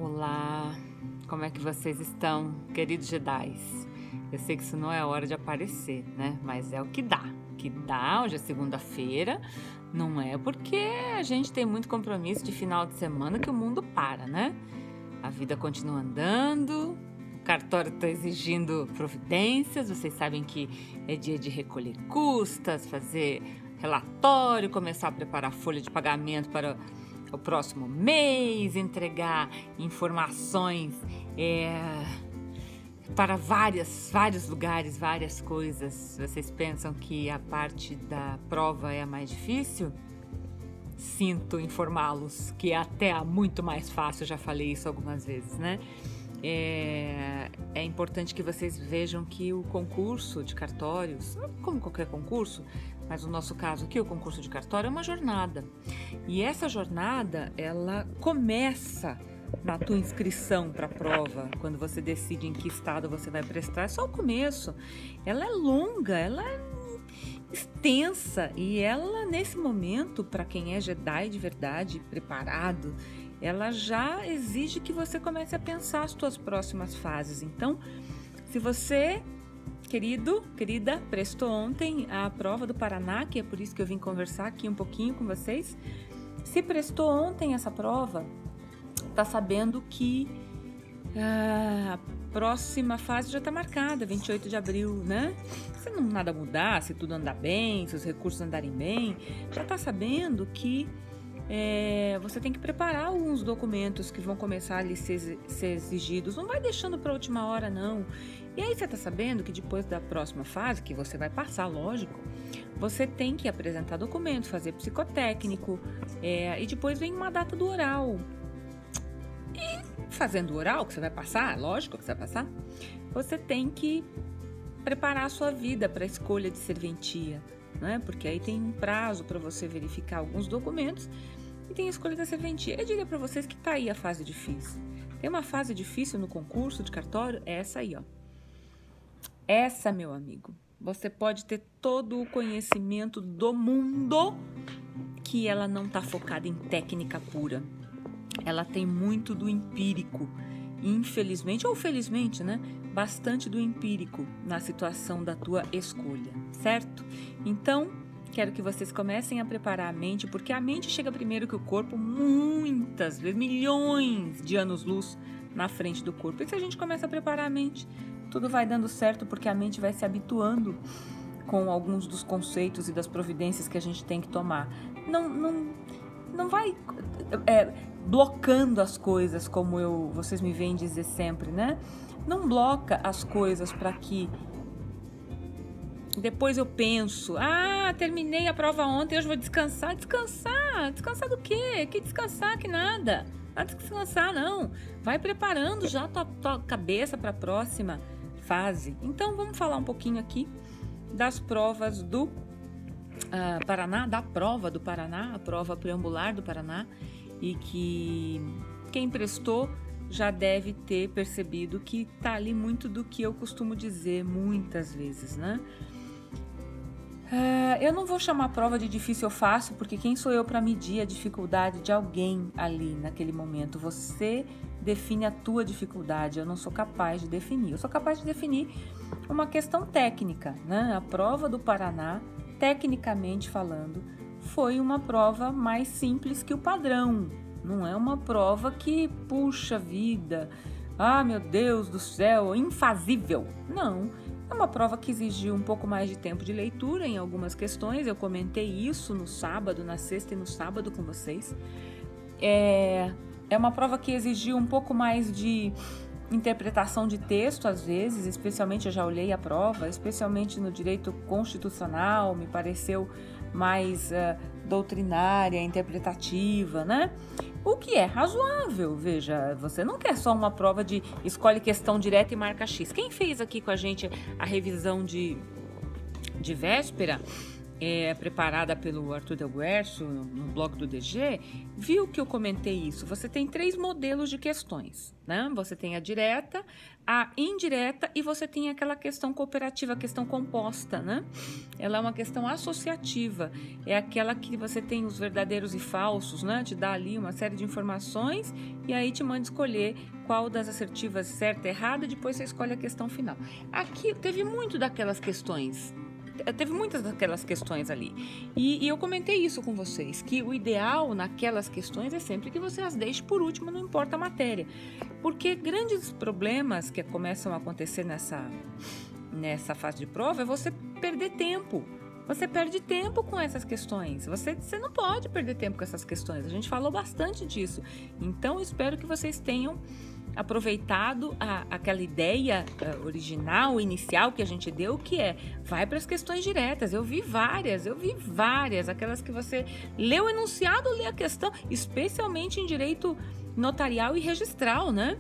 Olá, como é que vocês estão, queridos Jedis? Eu sei que isso não é hora de aparecer, né? Mas é o que dá. Hoje é segunda-feira, não é porque a gente tem muito compromisso de final de semana que o mundo para, né? A vida continua andando, o cartório está exigindo providências, vocês sabem que é dia de recolher custas, fazer relatório, começar a preparar a folha de pagamento para o próximo mês, entregar informações para vários lugares, várias coisas. Vocês pensam que a parte da prova é a mais difícil? Sinto informá-los que até a muito mais fácil, já falei isso algumas vezes, né? É importante que vocês vejam que o concurso de cartórios, como qualquer concurso, mas no nosso caso aqui o concurso de cartório é uma jornada. E essa jornada, ela começa na tua inscrição para a prova, quando você decide em que estado você vai prestar, é só o começo. Ela é longa, ela é extensa e ela, nesse momento, para quem é Jedi de verdade, preparado, ela já exige que você comece a pensar as suas próximas fases. Então, se você, querida, prestou ontem a prova do Paraná, que é por isso que eu vim conversar aqui um pouquinho com vocês, se prestou ontem essa prova, tá sabendo que a próxima fase já está marcada, 28 de abril, né? Se não nada mudar, se tudo andar bem, se os recursos andarem bem, já está sabendo que você tem que preparar alguns documentos que vão começar a ser exigidos. Não vai deixando para a última hora, não. E aí você está sabendo que depois da próxima fase, que você vai passar, lógico, você tem que apresentar documentos, fazer psicotécnico, e depois vem uma data do oral. E fazendo o oral, que você vai passar, lógico que você vai passar, você tem que preparar a sua vida para a escolha de serventia, né? Porque aí tem um prazo para você verificar alguns documentos e tem a escolha da serventia. Eu diria para vocês que tá aí a fase difícil. Tem uma fase difícil no concurso de cartório, é essa aí, ó. Essa, meu amigo, você pode ter todo o conhecimento do mundo, que ela não tá focada em técnica pura. Ela tem muito do empírico, infelizmente ou felizmente, né? Bastante do empírico na situação da tua escolha, certo? Então, quero que vocês comecem a preparar a mente, porque a mente chega primeiro que o corpo, muitas vezes, milhões de anos-luz na frente do corpo. E se a gente começa a preparar a mente, tudo vai dando certo, porque a mente vai se habituando com alguns dos conceitos e das providências que a gente tem que tomar. Não vai blocando as coisas, como vocês me veem dizer sempre, né? Não bloca as coisas para que depois eu penso, terminei a prova ontem, hoje vou descansar. Descansar do quê? Que descansar, que nada. Não descansar, não. Vai preparando já tua cabeça para a próxima fase. Então, vamos falar um pouquinho aqui das provas do Paraná, da prova do Paraná, a prova preambular do Paraná, e que quem prestou já deve ter percebido que tá ali muito do que eu costumo dizer muitas vezes, né? Eu não vou chamar a prova de difícil ou fácil, porque quem sou eu para medir a dificuldade de alguém ali naquele momento? Você define a tua dificuldade, eu não sou capaz de definir. Eu sou capaz de definir uma questão técnica, né? A prova do Paraná, tecnicamente falando, foi uma prova mais simples que o padrão. Não é uma prova que, puxa vida, meu Deus do céu, infazível. Não, é uma prova que exigiu um pouco mais de tempo de leitura em algumas questões. Eu comentei isso no sábado, na sexta e no sábado com vocês. É uma prova que exigiu um pouco mais de interpretação de texto, às vezes, especialmente, eu já olhei a prova, especialmente no direito constitucional, me pareceu mais doutrinária, interpretativa, né? O que é razoável, veja, você não quer só uma prova de escolhe questão direta e marca X. Quem fez aqui com a gente a revisão de véspera, preparada pelo Arthur Del Guercio, no blog do DG, viu que eu comentei isso. Você tem 3 modelos de questões, né? Você tem a direta, a indireta e você tem aquela questão cooperativa, a questão composta, né? Ela é uma questão associativa, é aquela que você tem os verdadeiros e falsos, né? Te dá ali uma série de informações e aí te manda escolher qual das assertivas certa e errada, e depois você escolhe a questão final. Aqui teve muito daquelas questões. Teve muitas daquelas questões ali. E eu comentei isso com vocês, que o ideal naquelas questões é sempre que você as deixe por último, não importa a matéria. Porque grandes problemas que começam a acontecer nessa fase de prova é você perder tempo. Você perde tempo com essas questões. Você não pode perder tempo com essas questões. A gente falou bastante disso. Então, eu espero que vocês tenham aproveitado aquela ideia original, inicial que a gente deu, que vai para as questões diretas. Eu vi várias, aquelas que você lê o enunciado, lê a questão, especialmente em direito notarial e registral, né?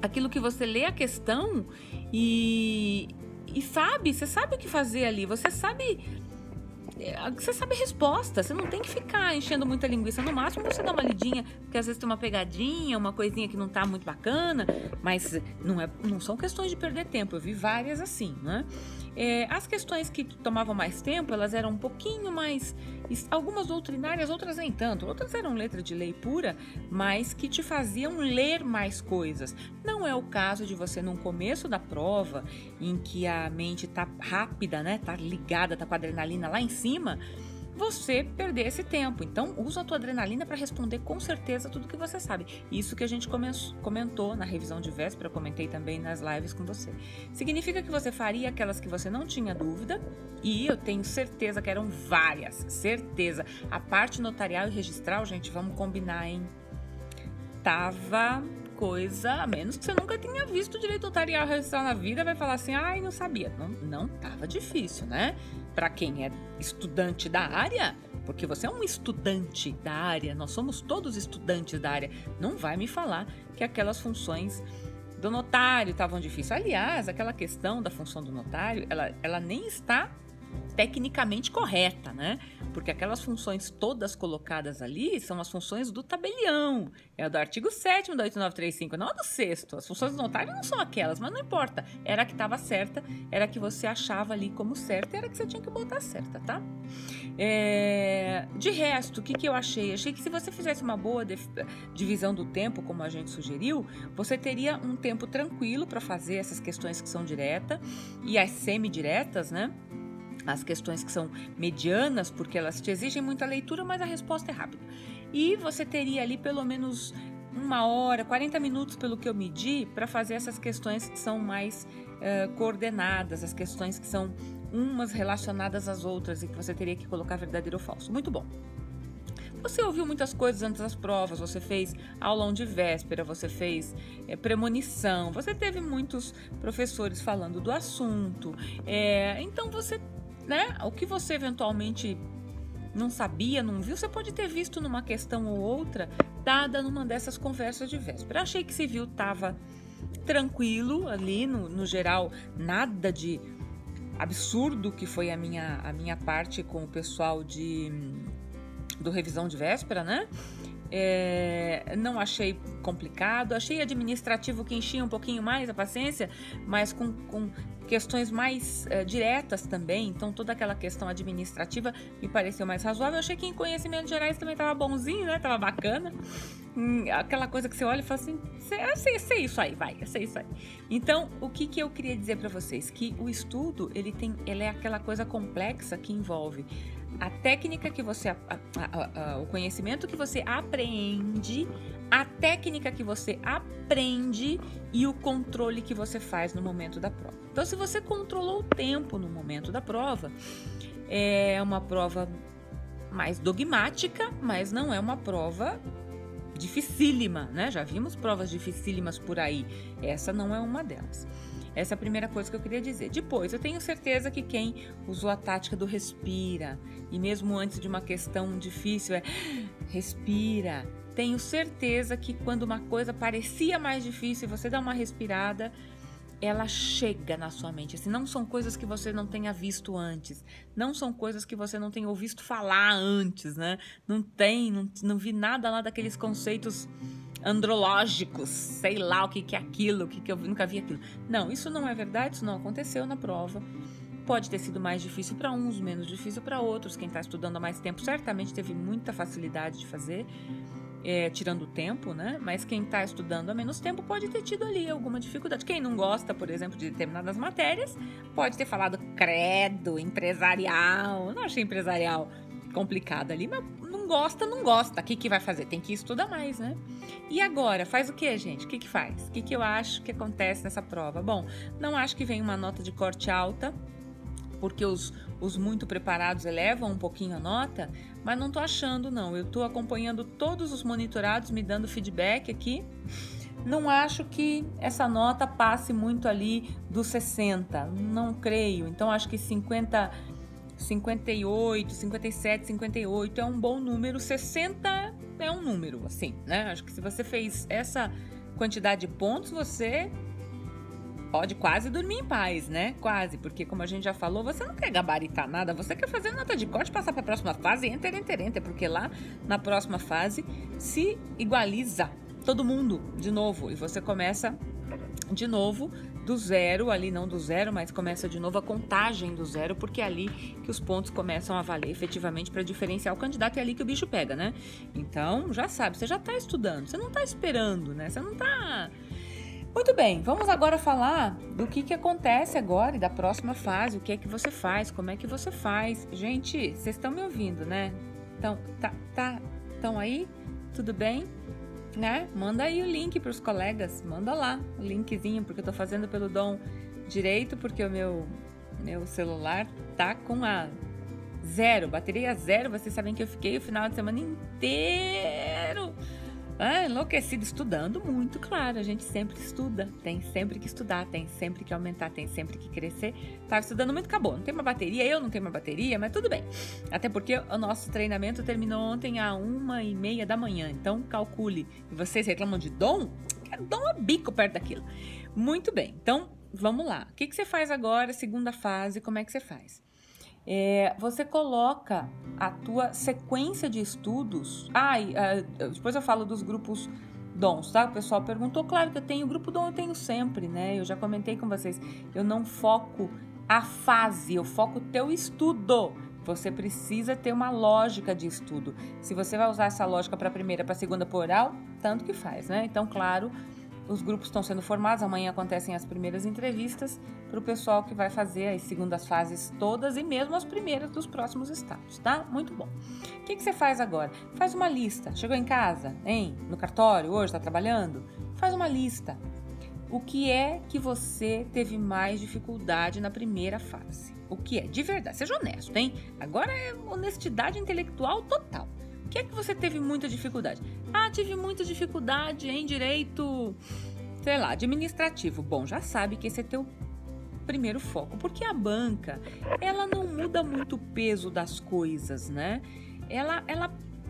Aquilo que você lê a questão e você sabe o que fazer ali, você sabe a resposta, você não tem que ficar enchendo muita linguiça. No máximo você dá uma lidinha, porque às vezes tem uma pegadinha, uma coisinha que não tá muito bacana, mas não são questões de perder tempo. Eu vi várias assim, né? As questões que tomavam mais tempo, elas eram um pouquinho mais, algumas doutrinárias, outras nem tanto, outras eram letra de lei pura, mas que te faziam ler mais coisas. Não é o caso de você, num começo da prova, em que a mente tá rápida, né? Tá ligada, tá com a adrenalina lá em cima, você perder esse tempo. Então, usa a tua adrenalina para responder com certeza tudo que você sabe. Isso que a gente comentou na revisão de véspera, eu comentei também nas lives com você. Significa que você faria aquelas que você não tinha dúvida, e eu tenho certeza que eram várias, certeza. A parte notarial e registral, gente, vamos combinar, hein? Tava coisa, a menos que você nunca tenha visto direito notarial e registral na vida, vai falar assim, ai, não sabia. Não tava difícil, né? Para quem é estudante da área, porque você é um estudante da área, nós somos todos estudantes da área, não vai me falar que aquelas funções do notário estavam difíceis. Aliás, aquela questão da função do notário, ela nem está tecnicamente correta, né? Porque aquelas funções todas colocadas ali são as funções do tabelião. É do artigo 7º da 8935, não é do 6º. As funções do notário não são aquelas, mas não importa. Era a que estava certa, era a que você achava ali como certa, era a que você tinha que botar certa, tá? De resto, o que eu achei? Achei que se você fizesse uma boa divisão do tempo, como a gente sugeriu, você teria um tempo tranquilo para fazer essas questões que são diretas e as semidiretas, né? As questões que são medianas, porque elas te exigem muita leitura, mas a resposta é rápida. E você teria ali pelo menos 1 hora, 40 minutos, pelo que eu medi, para fazer essas questões que são mais coordenadas, as questões que são umas relacionadas às outras e que você teria que colocar verdadeiro ou falso. Muito bom. Você ouviu muitas coisas antes das provas, você fez aulão de véspera, você fez premonição, você teve muitos professores falando do assunto, então você, né, o que você eventualmente não sabia, não viu, você pode ter visto numa questão ou outra, dada numa dessas conversas de véspera. Achei que se viu, estava tranquilo ali, no geral, nada de absurdo, que foi a minha parte com o pessoal do revisão de véspera, né? Não achei complicado, achei administrativo que enchia um pouquinho mais a paciência, mas com questões mais diretas também, então toda aquela questão administrativa me pareceu mais razoável. Eu achei que em conhecimentos gerais também estava bonzinho, né? Tava bacana. Aquela coisa que você olha e fala assim, sei isso aí, vai, sei isso aí. Então, o que eu queria dizer para vocês? Que o estudo, ele é aquela coisa complexa que envolve a técnica que você, o conhecimento que você apreende, a técnica que você aprende e o controle que você faz no momento da prova. Então, se você controlou o tempo no momento da prova, é uma prova mais dogmática, mas não é uma prova dificílima, né? Já vimos provas dificílimas por aí. Essa não é uma delas. Essa é a primeira coisa que eu queria dizer. Depois, eu tenho certeza que quem usou a tática do respira, e mesmo antes de uma questão difícil, respira. Tenho certeza que quando uma coisa parecia mais difícil, você dá uma respirada, ela chega na sua mente. Assim, não são coisas que você não tenha visto antes, não são coisas que você não tenha ouvido falar antes, né? Não vi nada lá daqueles conceitos andrológicos, sei lá o que é aquilo, eu nunca vi aquilo. Não, isso não é verdade, isso não aconteceu na prova. Pode ter sido mais difícil para uns, menos difícil para outros. Quem está estudando há mais tempo certamente teve muita facilidade de fazer, tirando o tempo, né? Mas quem está estudando há menos tempo pode ter tido ali alguma dificuldade. Quem não gosta, por exemplo, de determinadas matérias, pode ter falado credo, empresarial. Eu não achei empresarial complicado ali, mas não gosta. O que vai fazer? Tem que estudar mais, né? E agora, faz o que, gente? O que faz? O que eu acho que acontece nessa prova? Bom, não acho que venha uma nota de corte alta, porque os muito preparados elevam um pouquinho a nota, mas não tô achando, não. Eu tô acompanhando todos os monitorados, me dando feedback aqui. Não acho que essa nota passe muito ali dos 60, não creio. Então, acho que 50, 58, 57, 58 é um bom número, 60 é um número, assim, né? Acho que se você fez essa quantidade de pontos, você pode quase dormir em paz, né? Quase, porque como a gente já falou, você não quer gabaritar nada, você quer fazer nota de corte, passar para a próxima fase, enter, porque lá na próxima fase se igualiza todo mundo de novo e você começa de novo do zero, ali não do zero, mas começa de novo a contagem do zero, porque é ali que os pontos começam a valer efetivamente para diferenciar o candidato, é ali que o bicho pega, né? Então, já sabe, você já está estudando, você não está esperando, né? Você não está... Muito bem, vamos agora falar do que acontece agora e da próxima fase, o que é que você faz, como é que você faz. Gente, vocês estão me ouvindo, né? Estão aí? Tudo bem? Né? Manda aí o link para os colegas, manda lá o linkzinho, porque eu tô fazendo pelo Dom direito, porque o meu celular tá com a bateria zero. Vocês sabem que eu fiquei o final de semana inteiro enlouquecido, estudando muito, claro, a gente sempre estuda, tem sempre que estudar, tem sempre que aumentar, tem sempre que crescer. Tava estudando muito, acabou, não tem uma bateria, eu não tenho uma bateria, mas tudo bem, até porque o nosso treinamento terminou ontem às 1h30 da manhã, então calcule. E vocês reclamam de Dom? Quero Dom a bico perto daquilo. Muito bem, então vamos lá, o que você faz agora, segunda fase, como é que você faz? Você coloca a tua sequência de estudos. Depois eu falo dos grupos dons, tá? O pessoal perguntou, claro que eu tenho grupo dom, eu tenho sempre, né? Eu já comentei com vocês, eu não foco a fase, eu foco o teu estudo. Você precisa ter uma lógica de estudo. Se você vai usar essa lógica para a primeira, para a segunda, por oral, tanto que faz, né? Então, claro, os grupos estão sendo formados, amanhã acontecem as primeiras entrevistas para o pessoal que vai fazer as segundas fases todas e mesmo as primeiras dos próximos estados, tá? Muito bom. O que você faz agora? Faz uma lista. Chegou em casa, hein? No cartório hoje, está trabalhando? Faz uma lista. O que é que você teve mais dificuldade na primeira fase? O que é? De verdade, seja honesto, hein? Agora é honestidade intelectual total. O que é que você teve muita dificuldade? Tive muita dificuldade em direito, sei lá, administrativo. Bom, já sabe que esse é teu primeiro foco, porque a banca, ela não muda muito o peso das coisas, né?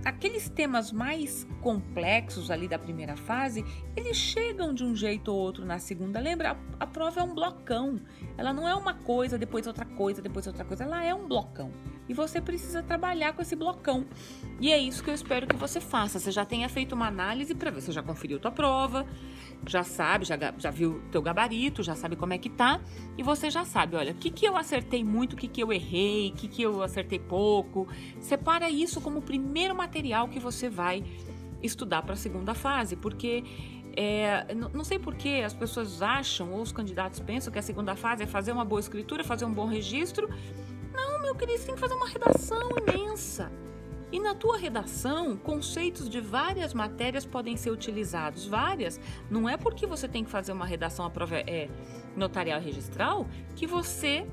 Aqueles temas mais complexos ali da primeira fase, eles chegam de um jeito ou outro na segunda. Lembra, a prova é um blocão. Ela não é uma coisa, depois outra coisa, depois outra coisa. Ela é um blocão. E você precisa trabalhar com esse blocão. E é isso que eu espero que você faça. Você já tenha feito uma análise para ver. Você já conferiu tua prova, já sabe, já viu teu gabarito, já sabe como é que tá. E você já sabe, olha, o que eu acertei muito, o que eu errei, o que eu acertei pouco. Separa isso como o primeiro material que você vai estudar para a segunda fase. Porque não sei por que as pessoas acham, ou os candidatos pensam que a segunda fase é fazer uma boa escritura, fazer um bom registro. Não, meu querido, você tem que fazer uma redação imensa. E na tua redação, conceitos de várias matérias podem ser utilizados. Várias. Não é porque você tem que fazer uma redação, a prova notarial e registral, que você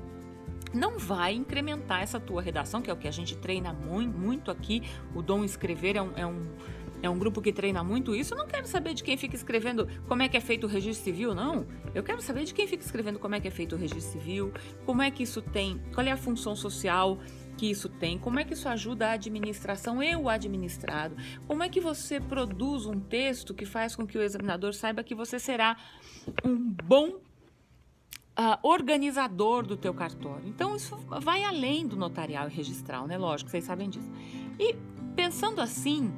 não vai incrementar essa tua redação, que é o que a gente treina muito aqui. O Dom Escrever é um grupo que treina muito isso. Eu não quero saber de quem fica escrevendo como é que é feito o registro civil, não. Eu quero saber de quem fica escrevendo como é que é feito o registro civil, como é que isso tem, qual é a função social que isso tem, como é que isso ajuda a administração e o administrado, como é que você produz um texto que faz com que o examinador saiba que você será um bom organizador do teu cartório. Então, isso vai além do notarial e registral, né? Lógico, vocês sabem disso. E pensando assim,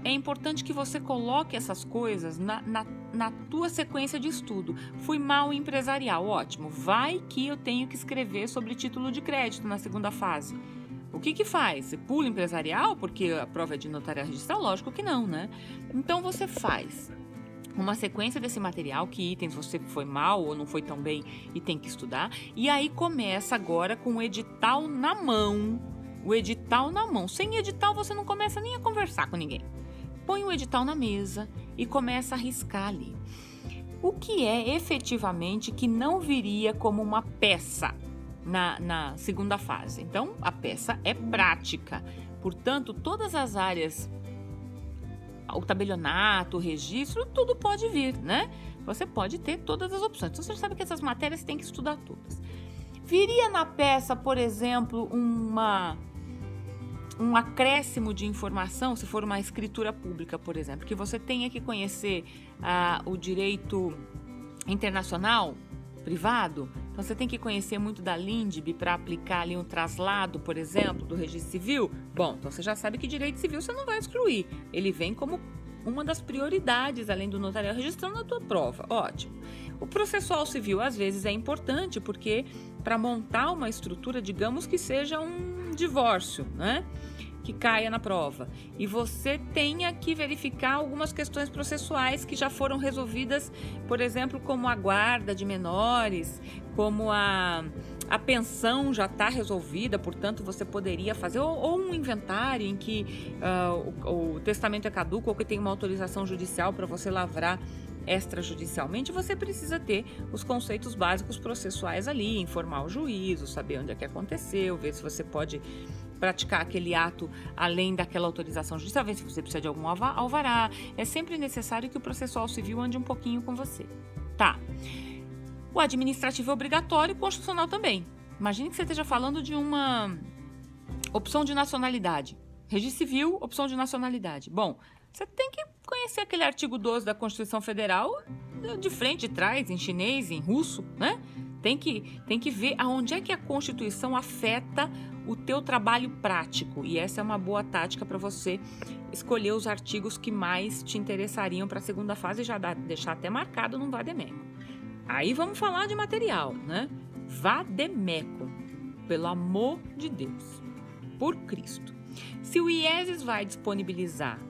é importante que você coloque essas coisas na tua sequência de estudo. Fui mal empresarial, ótimo. Vai que eu tenho que escrever sobre título de crédito na segunda fase. O que faz? Você pula empresarial porque a prova é de notarial registral? Lógico que não, né? Então você faz uma sequência desse material, que itens você foi mal ou não foi tão bem e tem que estudar. E aí começa agora com o edital na mão. O edital na mão. Sem edital você não começa nem a conversar com ninguém. Põe o edital na mesa e começa a riscar ali. O que é efetivamente que não viria como uma peça na segunda fase? Então, a peça é prática. Portanto, todas as áreas, o tabelionato, o registro, tudo pode vir, né? Você pode ter todas as opções. Então, você sabe que essas matérias você tem que estudar todas. Viria na peça, por exemplo, um acréscimo de informação, se for uma escritura pública, por exemplo, que você tenha que conhecer o direito internacional, privado. Então, você tem que conhecer muito da LINDB para aplicar ali um traslado, por exemplo, do registro civil. Bom, então você já sabe que direito civil você não vai excluir. Ele vem como uma das prioridades, além do notarial registrando na tua prova. Ótimo. O processual civil, às vezes, é importante porque para montar uma estrutura, digamos que seja um divórcio, né? Que caia na prova. E você tenha que verificar algumas questões processuais que já foram resolvidas, por exemplo, como a guarda de menores, como a pensão já está resolvida, portanto, você poderia fazer, ou um inventário em que o testamento é caduco ou que tem uma autorização judicial para você lavrar extrajudicialmente. Você precisa ter os conceitos básicos processuais ali, informar o juízo, saber onde é que aconteceu, ver se você pode praticar aquele ato além daquela autorização judicial, ver se você precisa de algum alvará. É sempre necessário que o processual civil ande um pouquinho com você. Tá. O administrativo é obrigatório, constitucional também. Imagine que você esteja falando de uma opção de nacionalidade. Registro civil, opção de nacionalidade. Bom, você tem que conhecer aquele artigo 12 da Constituição Federal de frente, de trás, em chinês, em russo, né? Tem que ver aonde é que a Constituição afeta o teu trabalho prático. E essa é uma boa tática para você escolher os artigos que mais te interessariam para a segunda fase e já deixar até marcado num vademécum. Aí vamos falar de material, né? Vademécum, pelo amor de Deus, por Cristo. Se o IESES vai disponibilizar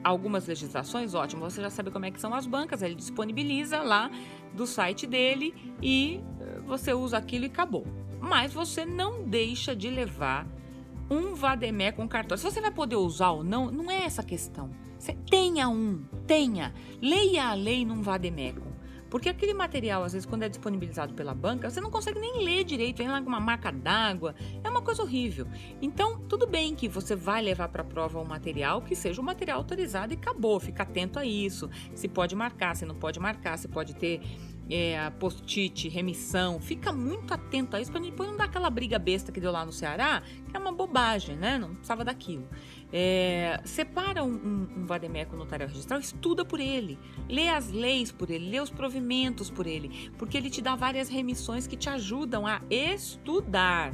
algumas legislações, ótimo, você já sabe como é que são as bancas, ele disponibiliza lá do site dele e você usa aquilo e acabou. Mas você não deixa de levar um vademécum cartório. Se você vai poder usar ou não, não é essa a questão. Você tenha. Leia a lei num vademécum. Porque aquele material, às vezes, quando é disponibilizado pela banca, você não consegue nem ler direito, vem lá com uma marca d'água, é uma coisa horrível. Então, tudo bem que você vai levar para a prova um material que seja um material autorizado e acabou, fica atento a isso. Se pode marcar, se não pode marcar, se pode ter post-it, remissão, fica muito atento a isso para depois não dar aquela briga besta que deu lá no Ceará, que é uma bobagem, né? Não precisava daquilo. Separa um vademécum notarial registral, estuda por ele, lê as leis por ele, lê os provimentos por ele, porque ele te dá várias remissões que te ajudam a estudar,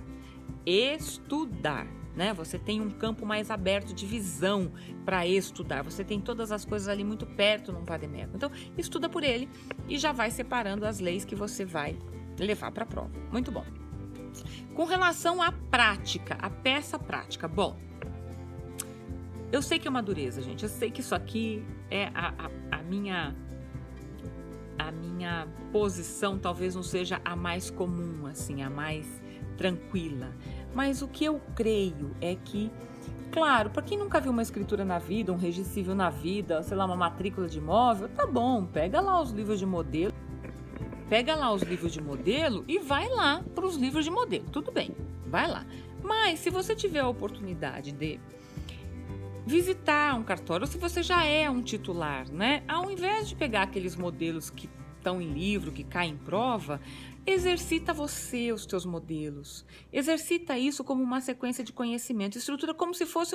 né? Você tem um campo mais aberto de visão para estudar, você tem todas as coisas ali muito perto num vademécum. Então, estuda por ele e já vai separando as leis que você vai levar para a prova. Muito bom. Com relação à prática, a peça prática, bom, eu sei que é uma dureza, gente. Eu sei que isso aqui é a minha posição, talvez não seja a mais comum, assim, a mais tranquila. Mas o que eu creio é que, claro, para quem nunca viu uma escritura na vida, um registro civil na vida, sei lá, uma matrícula de imóvel, tá bom, pega lá os livros de modelo. E vai lá para os livros de modelo. Tudo bem, vai lá. Mas se você tiver a oportunidade de visitar um cartório, ou se você já é um titular, né? Ao invés de pegar aqueles modelos que estão em livro, que caem em prova, exercita você os teus modelos. Exercita isso como uma sequência de conhecimento. Estrutura como se fosse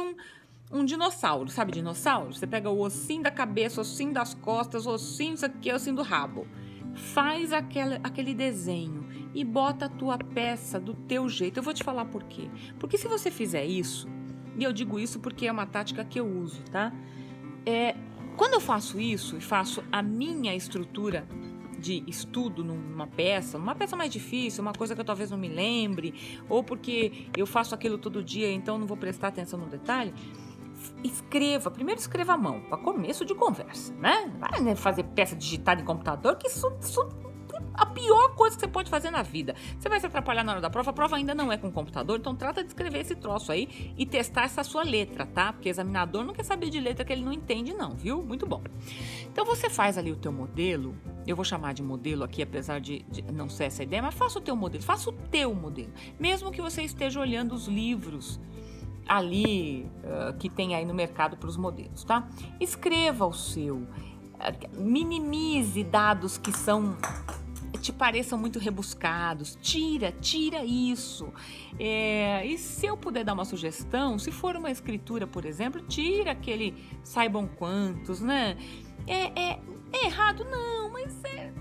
um dinossauro, sabe dinossauro? Você pega o ossinho da cabeça, o ossinho das costas, o ossinho isso aqui, o ossinho do rabo. faz aquele desenho e bota a tua peça do teu jeito. Eu vou te falar por quê. Porque se você fizer isso, e eu digo isso porque é uma tática que eu uso, tá? Quando eu faço isso e faço a minha estrutura de estudo numa peça mais difícil, uma coisa que eu talvez não me lembre, ou porque eu faço aquilo todo dia, então não vou prestar atenção no detalhe, primeiro escreva à mão, para começo de conversa, né? Vai fazer peça digitada em computador, que isso é a pior coisa que você pode fazer na vida. Você vai se atrapalhar na hora da prova, a prova ainda não é com computador, então trata de escrever esse troço aí e testar essa sua letra, tá? Porque o examinador não quer saber de letra que ele não entende não, viu? Muito bom. Então você faz ali o teu modelo, eu vou chamar de modelo aqui, apesar de não ser essa ideia, mas faça o teu modelo, mesmo que você esteja olhando os livros ali que tem aí no mercado para os modelos, tá? Escreva o seu, minimize dados que te pareçam muito rebuscados, tira isso. E se eu puder dar uma sugestão, se for uma escritura, por exemplo, tira aquele saibam quantos, né? É errado? Não, mas é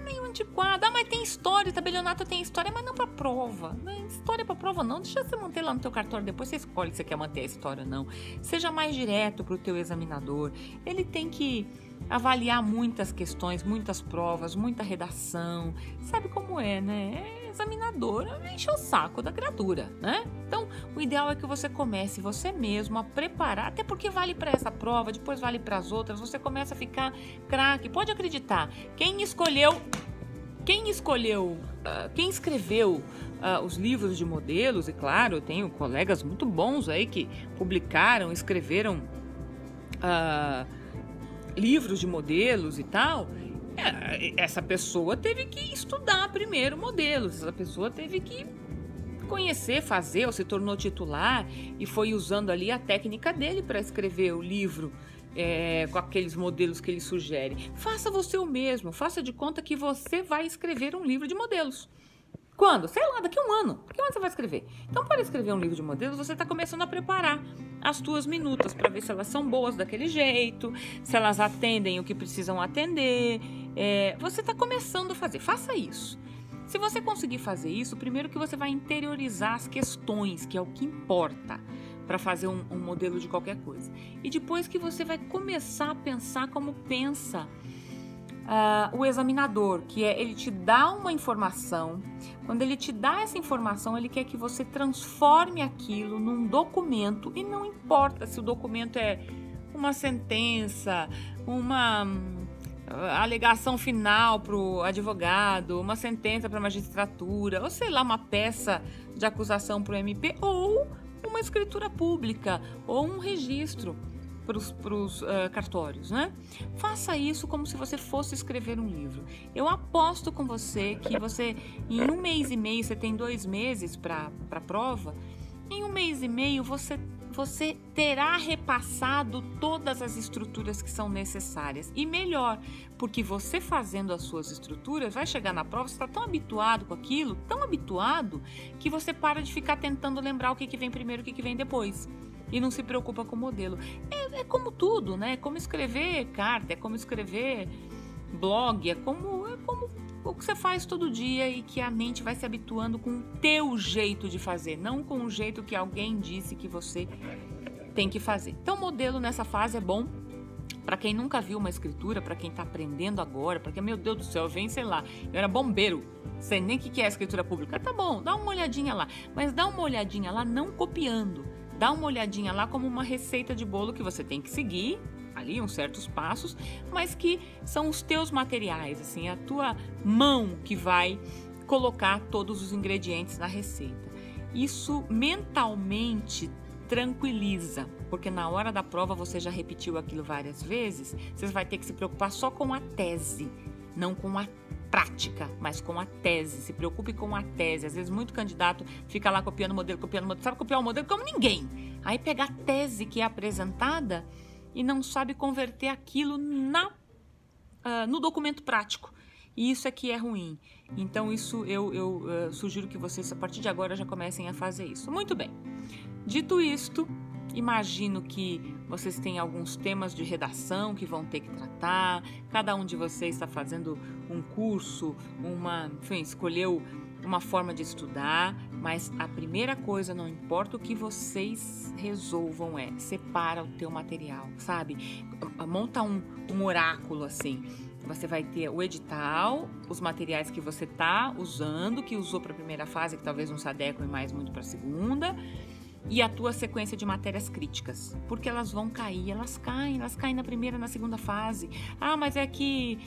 meio antiquado. Mas tem história, tabelionato tem história, mas não para prova. História para prova não, deixa você manter lá no teu cartório, depois você escolhe se você quer manter a história ou não. Seja mais direto para o teu examinador. Ele tem que avaliar muitas questões, muitas provas, muita redação. Sabe como é, né? Examinador enche o saco da criatura, né? Então, o ideal é que você comece você mesmo a preparar, até porque vale para essa prova, depois vale para as outras, você começa a ficar craque. Pode acreditar, quem escreveu os livros de modelos, e claro, eu tenho colegas muito bons aí que escreveram livros de modelos e tal. Essa pessoa teve que estudar primeiro modelos, essa pessoa teve que conhecer, fazer, ou se tornou titular e foi usando ali a técnica dele para escrever o livro com aqueles modelos que ele sugere. Faça você o mesmo, faça de conta que você vai escrever um livro de modelos. Quando? Sei lá, daqui a um ano. Daqui a um ano você vai escrever. Então, para escrever um livro de modelos, você está começando a preparar as tuas minutas para ver se elas são boas daquele jeito, se elas atendem o que precisam atender. Você está começando a fazer. Faça isso. Se você conseguir fazer isso, primeiro que você vai interiorizar as questões, que é o que importa para fazer um modelo de qualquer coisa. E depois que você vai começar a pensar como pensa o examinador, que ele te dá uma informação. Quando ele te dá essa informação, ele quer que você transforme aquilo num documento, e não importa se o documento é uma sentença, uma alegação final para o advogado, uma sentença para a magistratura, ou sei lá, uma peça de acusação para o MP, ou uma escritura pública, ou um registro para os cartórios, né? Faça isso como se você fosse escrever um livro. Eu aposto com você que você, em 1 mês e meio, você tem 2 meses para a prova, em 1 mês e meio você terá repassado todas as estruturas que são necessárias. E melhor, porque você fazendo as suas estruturas, vai chegar na prova, você está tão habituado com aquilo, tão habituado, que você para de ficar tentando lembrar o que vem primeiro e o que vem depois. E não se preocupa com o modelo. É como tudo, né? É como escrever carta, é como escrever blog, é como o que você faz todo dia e que a mente vai se habituando com o teu jeito de fazer, não com o jeito que alguém disse que você tem que fazer. Então, modelo nessa fase é bom para quem nunca viu uma escritura, para quem está aprendendo agora, porque, meu Deus do céu, sei lá, eu era bombeiro, sei nem o que é a escritura pública. Tá bom, dá uma olhadinha lá, mas dá uma olhadinha lá não copiando. Dá uma olhadinha lá como uma receita de bolo que você tem que seguir, ali uns certos passos, mas que são os teus materiais, assim, a tua mão que vai colocar todos os ingredientes na receita. Isso mentalmente tranquiliza, porque na hora da prova você já repetiu aquilo várias vezes, você vai ter que se preocupar só com a tese, não com a prática, mas com a tese. Se preocupe com a tese. Às vezes muito candidato fica lá copiando o modelo, sabe copiar o modelo como ninguém. Aí pega a tese que é apresentada e não sabe converter aquilo no documento prático. E isso aqui é ruim. Então isso eu sugiro que vocês a partir de agora já comecem a fazer isso. Muito bem. Dito isto, Imagino que vocês têm alguns temas de redação que vão ter que tratar. Cada um de vocês está fazendo um curso, enfim, escolheu uma forma de estudar, mas a primeira coisa, não importa o que vocês resolvam, separa o teu material, sabe? Monta um oráculo assim. Você vai ter o edital, os materiais que você está usando, que usou para a primeira fase, que talvez não se adequem mais muito para a segunda, e a tua sequência de matérias críticas, porque elas vão cair, elas caem na primeira, na segunda fase. Ah, mas é que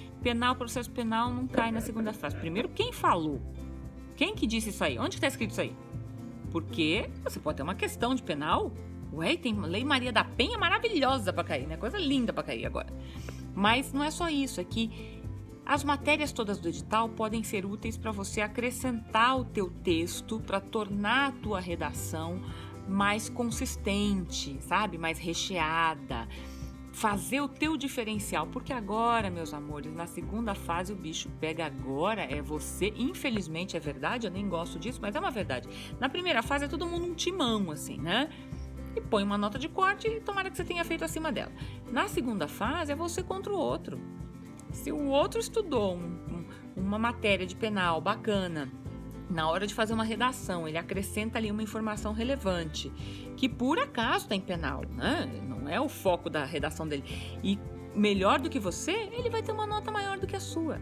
processo penal não cai na segunda fase. Primeiro, quem falou? Quem que disse isso aí? Onde está escrito isso aí? Porque você pode ter uma questão de penal. Ué, tem Lei Maria da Penha maravilhosa para cair, né? Coisa linda para cair agora. Mas não é só isso, é que as matérias todas do edital podem ser úteis para você acrescentar o teu texto, para tornar a tua redação mais consistente, sabe? Mais recheada. Fazer o teu diferencial, porque agora, meus amores, na segunda fase o bicho pega agora, é você, infelizmente é verdade, eu nem gosto disso, mas é uma verdade. Na primeira fase é todo mundo um timão, assim, né? E põe uma nota de corte e tomara que você tenha feito acima dela. Na segunda fase é você contra o outro. Se o outro estudou uma matéria de penal bacana, na hora de fazer uma redação, ele acrescenta ali uma informação relevante, que por acaso está em penal, né? Não é o foco da redação dele. E melhor do que você, ele vai ter uma nota maior do que a sua.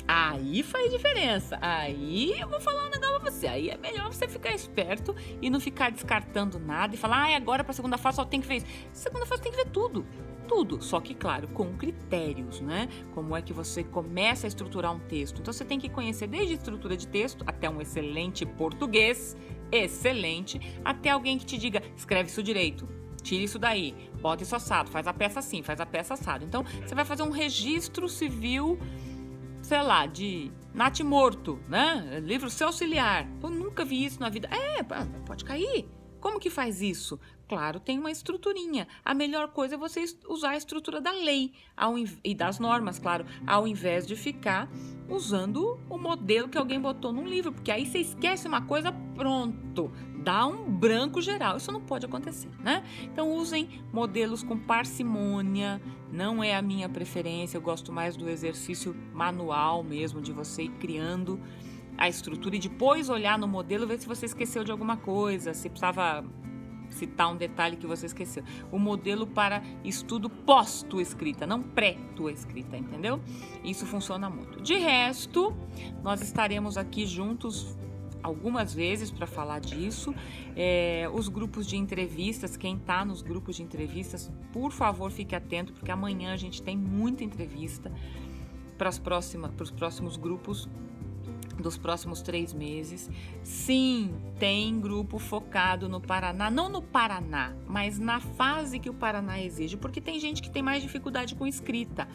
Aí faz diferença. Aí eu vou falar um negócio pra você. Aí é melhor você ficar esperto e não ficar descartando nada e falar, agora pra segunda fase só tem que ver isso. Segunda fase tem que ver tudo. Tudo, só que, claro, com critérios, né? Como é que você começa a estruturar um texto. Então, você tem que conhecer desde a estrutura de texto até um excelente português, excelente, até alguém que te diga, escreve isso direito, tira isso daí, bota isso assado, faz a peça assim, faz a peça assado. Então, você vai fazer um registro civil, sei lá, de natimorto, né? Livro seu auxiliar. Eu nunca vi isso na vida. Pode cair. Como que faz isso? Claro, tem uma estruturinha. A melhor coisa é você usar a estrutura da lei e das normas, claro, ao invés de ficar usando o modelo que alguém botou num livro, porque aí você esquece uma coisa, pronto, dá um branco geral. Isso não pode acontecer, né? Então, usem modelos com parcimônia, não é a minha preferência, eu gosto mais do exercício manual mesmo, de você ir criando a estrutura e depois olhar no modelo, ver se você esqueceu de alguma coisa, se precisava citar um detalhe que você esqueceu. O modelo para estudo pós-tua escrita, não pré-tua escrita, entendeu? Isso funciona muito. De resto, nós estaremos aqui juntos algumas vezes para falar disso. Os grupos de entrevistas, quem está nos grupos de entrevistas, por favor, fique atento, porque amanhã a gente tem muita entrevista para os próximos grupos dos próximos 3 meses. Sim, tem grupo focado no Paraná, não no Paraná, mas na fase que o Paraná exige, porque tem gente que tem mais dificuldade com escrita.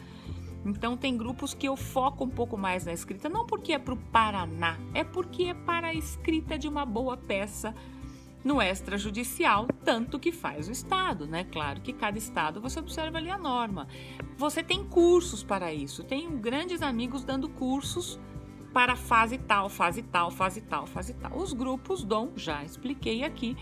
Então tem grupos que eu foco um pouco mais na escrita, não porque é para o Paraná, é porque é para a escrita de uma boa peça no extrajudicial, tanto que faz o Estado, né? Claro que cada Estado você observa ali a norma. Você tem cursos para isso, tenho grandes amigos dando cursos para fase tal, fase tal, fase tal, fase tal. Os grupos DOM, já expliquei aqui,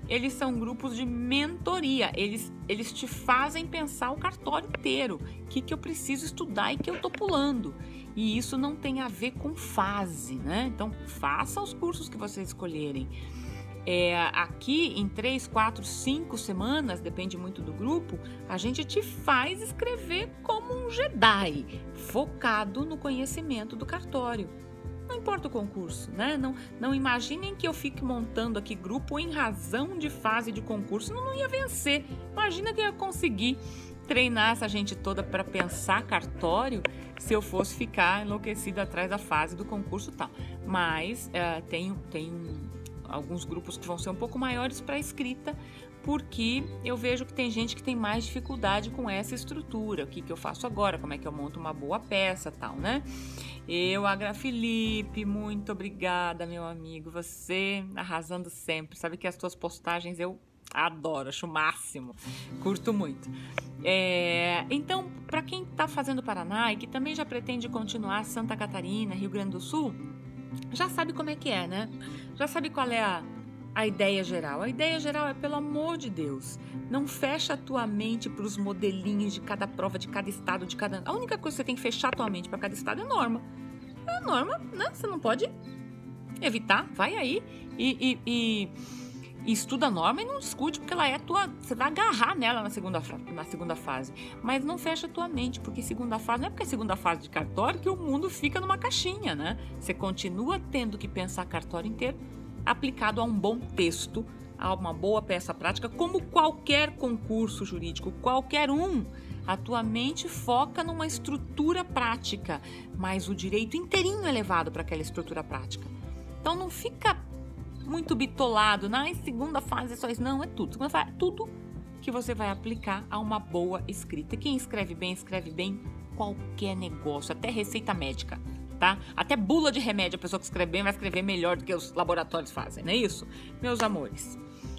eles são grupos de mentoria, eles te fazem pensar o cartório inteiro, o que eu preciso estudar e que eu estou pulando. E isso não tem a ver com fase, né? Então, faça os cursos que vocês escolherem. Aqui, em 3, 4, 5 semanas, depende muito do grupo, a gente te faz escrever como um Jedi, focado no conhecimento do cartório. Não importa o concurso, né? Não imaginem que eu fique montando aqui grupo em razão de fase de concurso, não ia vencer. Imagina que eu ia conseguir treinar essa gente toda para pensar cartório se eu fosse ficar enlouquecido atrás da fase do concurso e tal. Mas tem alguns grupos que vão ser um pouco maiores para escrita, porque eu vejo que tem gente que tem mais dificuldade com essa estrutura. O que eu faço agora? Como é que eu monto uma boa peça, tal, né? Felipe, muito obrigada, meu amigo. Você arrasando sempre. Sabe que as tuas postagens eu adoro, acho o máximo. Curto muito. Então, para quem está fazendo Paraná e que também já pretende continuar Santa Catarina, Rio Grande do Sul, já sabe como é que é, né? Já sabe qual é a a ideia geral? A ideia geral é, pelo amor de Deus, não fecha a tua mente para os modelinhos de cada prova, de cada estado, de cada... A única coisa que você tem que fechar a tua mente para cada estado é norma. É norma, né? Você não pode evitar. Vai aí e estuda a norma e não discute, porque ela é tua... Você vai agarrar nela na segunda fase. Mas não fecha a tua mente, porque segunda fase... Não é porque é segunda fase de cartório que o mundo fica numa caixinha, né? Você continua tendo que pensar cartório inteiro aplicado a um bom texto, a uma boa peça prática, como qualquer concurso jurídico, qualquer um. A tua mente foca numa estrutura prática, mas o direito inteirinho é levado para aquela estrutura prática. Então não fica muito bitolado, na segunda fase é só isso. Não, é tudo. Segunda fase é tudo que você vai aplicar a uma boa escrita. Quem escreve bem qualquer negócio, até receita médica, tá? Até bula de remédio, a pessoa que escreve bem vai escrever melhor do que os laboratórios fazem, não é isso? Meus amores,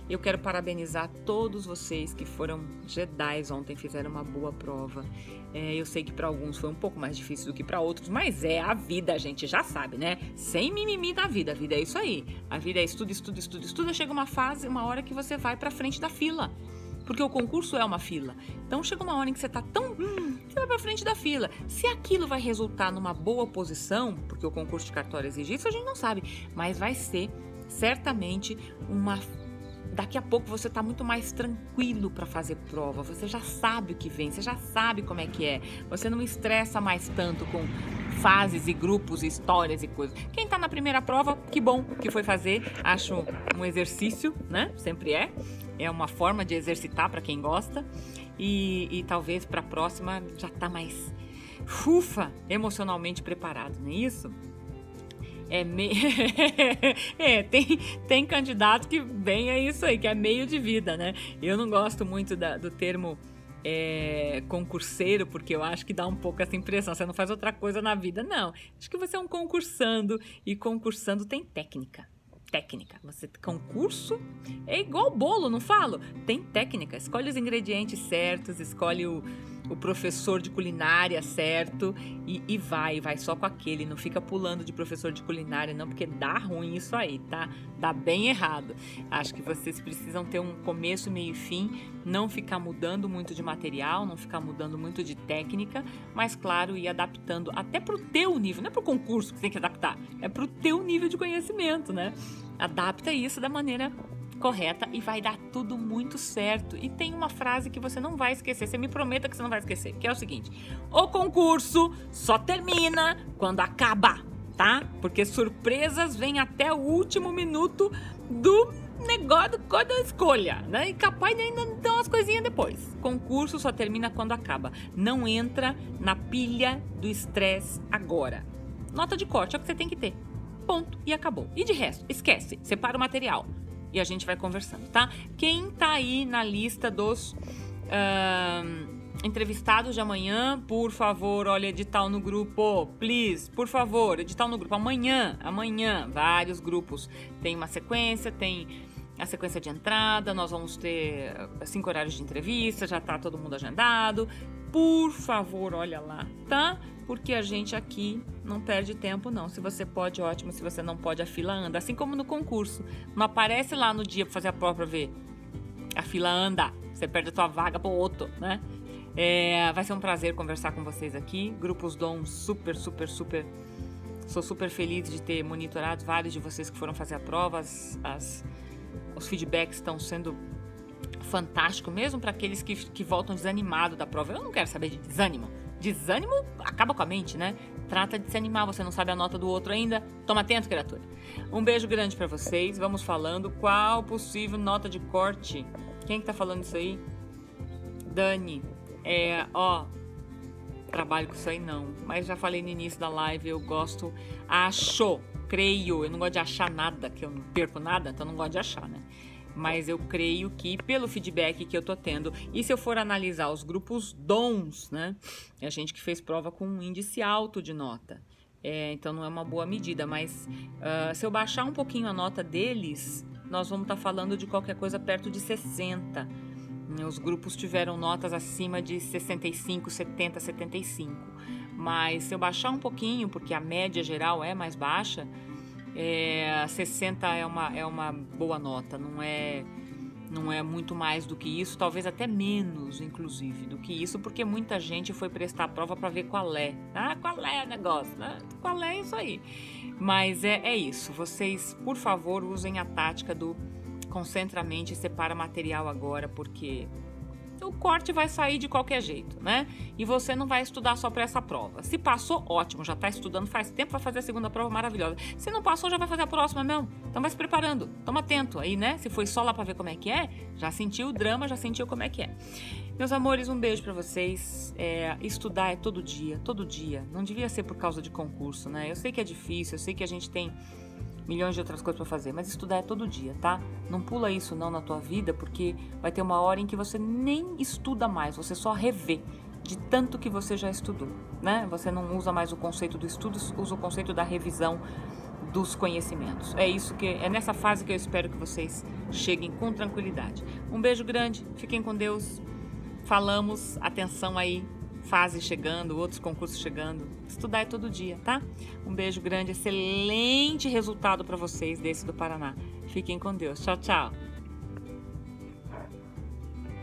eu quero parabenizar todos vocês que foram Jedis ontem, fizeram uma boa prova. Eu sei que para alguns foi um pouco mais difícil do que para outros, mas é a vida, a gente já sabe, né? Sem mimimi da vida, a vida é isso aí. A vida é estudo, chega uma hora que você vai para frente da fila. Porque o concurso é uma fila. Então chega uma hora em que você tá tão... você vai pra frente da fila. Se aquilo vai resultar numa boa posição, porque o concurso de cartório exige isso, a gente não sabe. Mas vai ser, certamente, uma... Daqui a pouco você tá muito mais tranquilo para fazer prova. Você já sabe o que vem, você já sabe como é que é. Você não estressa mais tanto com fases e grupos, e histórias e coisas. Quem tá na primeira prova, que bom que foi fazer. Acho um exercício, né? Sempre é. É uma forma de exercitar para quem gosta. E talvez para a próxima já tá mais emocionalmente preparado, não é isso? Tem candidato que vem isso aí, que é meio de vida, né? Eu não gosto muito do termo concurseiro, porque eu acho que dá um pouco essa impressão, você não faz outra coisa na vida, não. Acho que você é um concursando, e concursando tem técnica. Concurso é igual bolo, não falo? Tem técnica, escolhe os ingredientes certos, escolhe o professor de culinária certo e vai só com aquele, não fica pulando de professor de culinária não, porque dá ruim isso aí, tá? Dá bem errado. Acho que vocês precisam ter um começo, meio e fim, não ficar mudando muito de material, não ficar mudando muito de técnica, mas claro, ir adaptando até pro teu nível, não é pro concurso que você tem que adaptar, é pro teu nível de conhecimento, né? Adapta isso da maneira correta e vai dar tudo muito certo. E tem uma frase que você não vai esquecer, você me prometa que você não vai esquecer, que é o seguinte: o concurso só termina quando acaba, tá? Porque surpresas vêm até o último minuto do negócio da escolha, né? E capaz de ainda dar umas coisinhas depois. Concurso só termina quando acaba. Não entra na pilha do estresse agora. Nota de corte é o que você tem que ter. Ponto. E acabou. E de resto, esquece. Separa o material. E a gente vai conversando, tá? Quem tá aí na lista dos entrevistados de amanhã, por favor, olha, edital no grupo, please, por favor, edital no grupo. Amanhã, vários grupos. Tem uma sequência, tem a sequência de entrada, nós vamos ter 5 horários de entrevista, já tá todo mundo agendado. Por favor, olha lá, tá? Porque a gente aqui não perde tempo, não. Se você pode, ótimo. Se você não pode, a fila anda. Assim como no concurso. Não aparece lá no dia para fazer a prova pra ver. A fila anda. Você perde a tua vaga pro outro, né? Vai ser um prazer conversar com vocês aqui. Grupos Dom, super. Sou super feliz de ter monitorado vários de vocês que foram fazer a prova. Os feedbacks estão sendo fantásticos, mesmo para aqueles que voltam desanimados da prova. Eu não quero saber de desânimo. Desânimo acaba com a mente, né? Trata de se animar, você não sabe a nota do outro ainda. Toma atento, criatura. Um beijo grande pra vocês. Vamos falando qual possível nota de corte. Quem que tá falando isso aí? Dani. Trabalho com isso aí não. Mas já falei no início da live, eu gosto, creio. Eu não gosto de achar nada, que eu não perco nada, então eu não gosto de achar, né? Mas eu creio que pelo feedback que eu tô tendo, e se eu for analisar os grupos DONs, né? É a gente que fez prova com um índice alto de nota. Então não é uma boa medida, mas se eu baixar um pouquinho a nota deles, nós vamos estar falando de qualquer coisa perto de 60. Os grupos tiveram notas acima de 65, 70, 75. Mas se eu baixar um pouquinho, porque a média geral é mais baixa, 60 é uma boa nota, não é muito mais do que isso, talvez até menos, inclusive, do que isso, porque muita gente foi prestar a prova para ver qual é. Ah, qual é o negócio, né? Qual é isso aí? Mas é isso. Vocês, por favor, usem a tática do concentra a mente e separa material agora, porque o corte vai sair de qualquer jeito, né? E você não vai estudar só para essa prova. Se passou, ótimo, já tá estudando faz tempo, vai fazer a segunda prova maravilhosa. Se não passou, já vai fazer a próxima mesmo. Então vai se preparando, toma atento aí, né? Se foi só lá para ver como é que é, já sentiu o drama, já sentiu como é que é. Meus amores, um beijo para vocês. Estudar é todo dia, todo dia. Não devia ser por causa de concurso, né? Eu sei que é difícil, eu sei que a gente tem milhões de outras coisas para fazer, mas estudar é todo dia, tá? Não pula isso não na tua vida, porque vai ter uma hora em que você nem estuda mais, você só revê de tanto que você já estudou, né? Você não usa mais o conceito do estudo, usa o conceito da revisão dos conhecimentos. É nessa fase que eu espero que vocês cheguem com tranquilidade. Um beijo grande, fiquem com Deus. Falamos, atenção aí, fase chegando, outros concursos chegando. Estudar é todo dia, tá? Um beijo grande, excelente resultado para vocês desse do Paraná. Fiquem com Deus. Tchau, tchau.